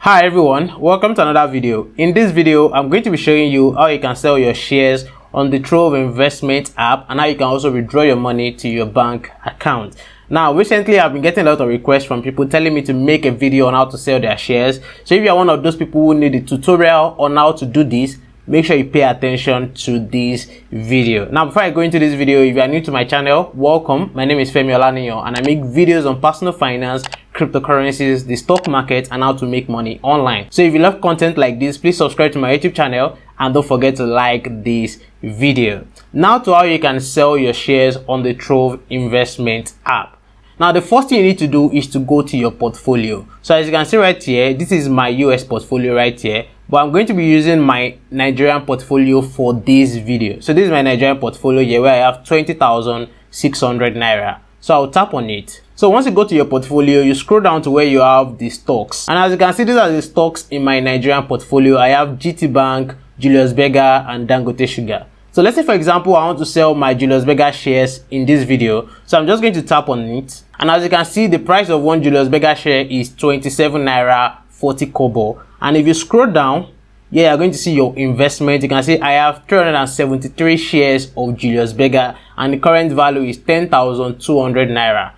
Hi everyone, welcome to another video. In this video, I'm going to be showing you how you can sell your shares on the Trove investment app and how you can also withdraw your money to your bank account. Now, recently I've been getting a lot of requests from people telling me to make a video on how to sell their shares. So if you are one of those people who need a tutorial on how to do this, make sure you pay attention to this video. Now, before I go into this video, if you are new to my channel, welcome. My name is Femi Olaniyan and I make videos on personal finance, cryptocurrencies, the stock market, and how to make money online. So if you love content like this, please subscribe to my YouTube channel and don't forget to like this video. Now to how you can sell your shares on the Trove investment app. Now the first thing you need to do is to go to your portfolio. So as you can see right here, this is my US portfolio right here, but I'm going to be using my Nigerian portfolio for this video. So this is my Nigerian portfolio here where I have 20,600 naira. So I'll tap on it. So once you go to your portfolio, you scroll down to where you have the stocks. And as you can see, these are the stocks in my Nigerian portfolio. I have GT Bank, Julius Berger, and Dangote Sugar. So let's say, for example, I want to sell my Julius Berger shares in this video. So I'm just going to tap on it. And as you can see, the price of one Julius Berger share is 27 naira 40 kobo. And if you scroll down, you're going to see your investment. You can see I have 373 shares of Julius Berger and the current value is 10,200 naira.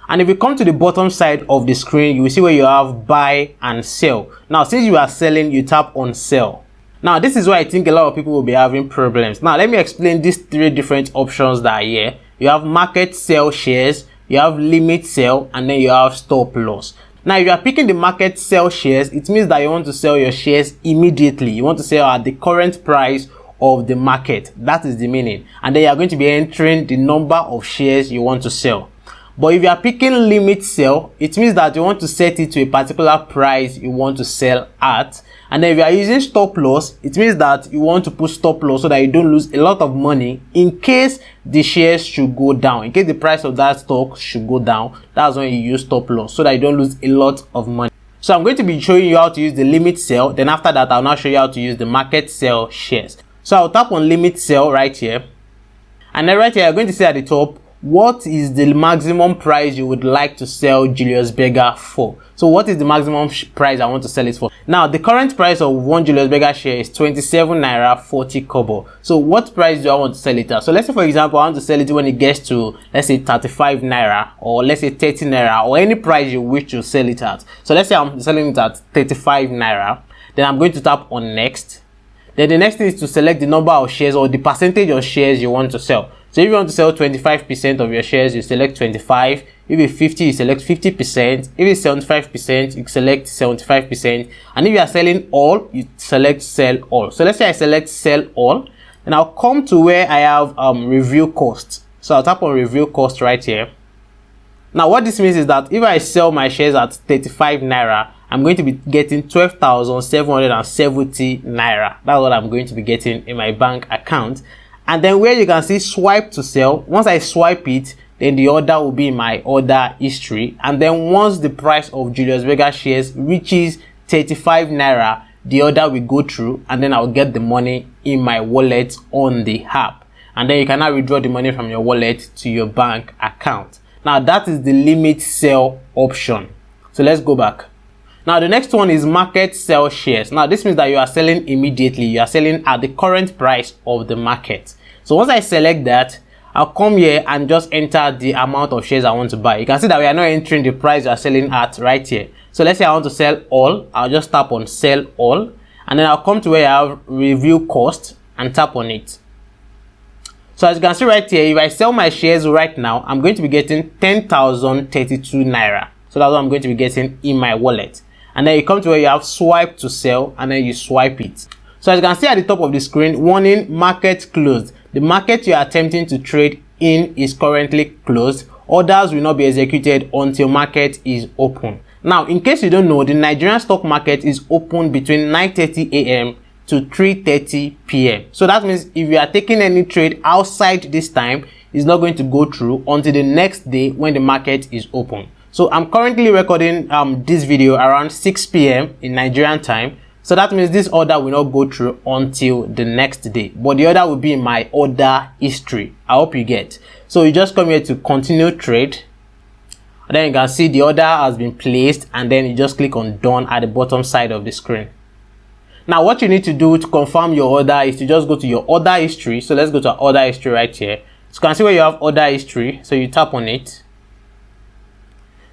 And if you come to the bottom side of the screen, you will see where you have buy and sell. Now, since you are selling, you tap on sell. Now, this is why I think a lot of people will be having problems. Now, let me explain these three different options that are here. You have market sell shares, you have limit sell, and then you have stop loss. Now, if you are picking the market sell shares, it means that you want to sell your shares immediately. You want to sell at the current price of the market. That is the meaning. And then you are going to be entering the number of shares you want to sell. But if you are picking limit sell, it means that you want to set it to a particular price you want to sell at. And then if you are using stop loss, it means that you want to put stop loss so that you don't lose a lot of money in case the shares should go down. In case the price of that stock should go down, that's when you use stop loss so that you don't lose a lot of money. So I'm going to be showing you how to use the limit sell. Then after that, I'll now show you how to use the market sell shares. So I'll tap on limit sell right here. And then right here, I'm going to see at the top, what is the maximum price you would like to sell Julius Berger for? So what is the maximum price I want to sell it for? Now, the current price of one Julius Berger share is 27 naira 40 kobo. So what price do I want to sell it at? So let's say, for example, I want to sell it when it gets to, let's say, 35 naira or let's say 30 naira or any price you wish to sell it at. So let's say I'm selling it at 35 naira. Then I'm going to tap on next. Then the next thing is to select the number of shares or the percentage of shares you want to sell. So if you want to sell 25% of your shares, you select 25. If it's 50, you select 50%. If it's 75%, you select 75%. And if you are selling all, you select sell all. So let's say I select sell all. And I'll come to where I have review cost. So I'll tap on review cost right here. Now what this means is that if I sell my shares at 35 naira, I'm going to be getting 12,770 naira. That's what I'm going to be getting in my bank account. And then where you can see swipe to sell, once I swipe it, then the order will be in my order history. And then once the price of Julius Berger shares reaches 35 naira, the order will go through and then I'll get the money in my wallet on the app. And then you can now withdraw the money from your wallet to your bank account. Now that is the limit sell option. So let's go back. Now the next one is market sell shares. Now this means that you are selling immediately. You are selling at the current price of the market. So once I select that, I'll come here and just enter the amount of shares I want to buy. You can see that we are not entering the price you are selling at right here. So let's say I want to sell all. I'll just tap on sell all. And then I'll come to where I have review cost and tap on it. So as you can see right here, if I sell my shares right now, I'm going to be getting 10,032 naira. So that's what I'm going to be getting in my wallet. And then you come to where you have swipe to sell and then you swipe it. So as you can see at the top of the screen, warning, market closed. The market you are attempting to trade in is currently closed. Orders will not be executed until market is open. Now, in case you don't know, the Nigerian stock market is open between 9:30 a.m. to 3:30 p.m. So that means if you are taking any trade outside this time, it's not going to go through until the next day when the market is open. So I'm currently recording this video around 6 p.m. in Nigerian time. So that means this order will not go through until the next day. But the order will be in my order history. I hope you get. So you just come here to continue trade. And then you can see the order has been placed, and then you just click on done at the bottom side of the screen. Now what you need to do to confirm your order is to just go to your order history. So let's go to order history right here. So you can see where you have order history, so you tap on it.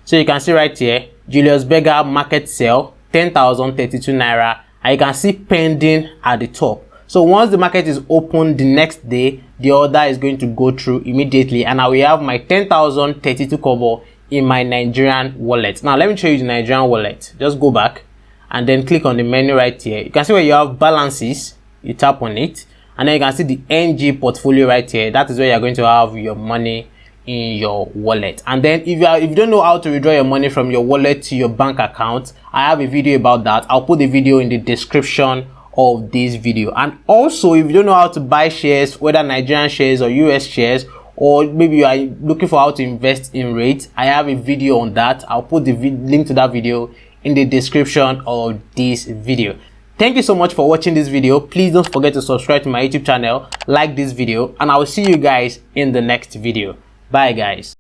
So you can see right here, Julius Berger market sale 10,032 naira, and you can see pending at the top. So once the market is open the next day, the order is going to go through immediately, and I will have my 10,032 kobo in my Nigerian wallet. Now let me show you the Nigerian wallet. Just go back and then click on the menu right here. You can see where you have balances, you tap on it, and then you can see the NG portfolio right here. That is where you're going to have your money in your wallet. And then if you don't know how to withdraw your money from your wallet to your bank account, I have a video about that. I'll put the video in the description of this video. And also, if you don't know how to buy shares, whether Nigerian shares or US shares, or maybe you are looking for how to invest in rates, I have a video on that. I'll put the link to that video in the description of this video. Thank you so much for watching this video. Please don't forget to subscribe to my YouTube channel, like this video, and I will see you guys in the next video. Bye guys.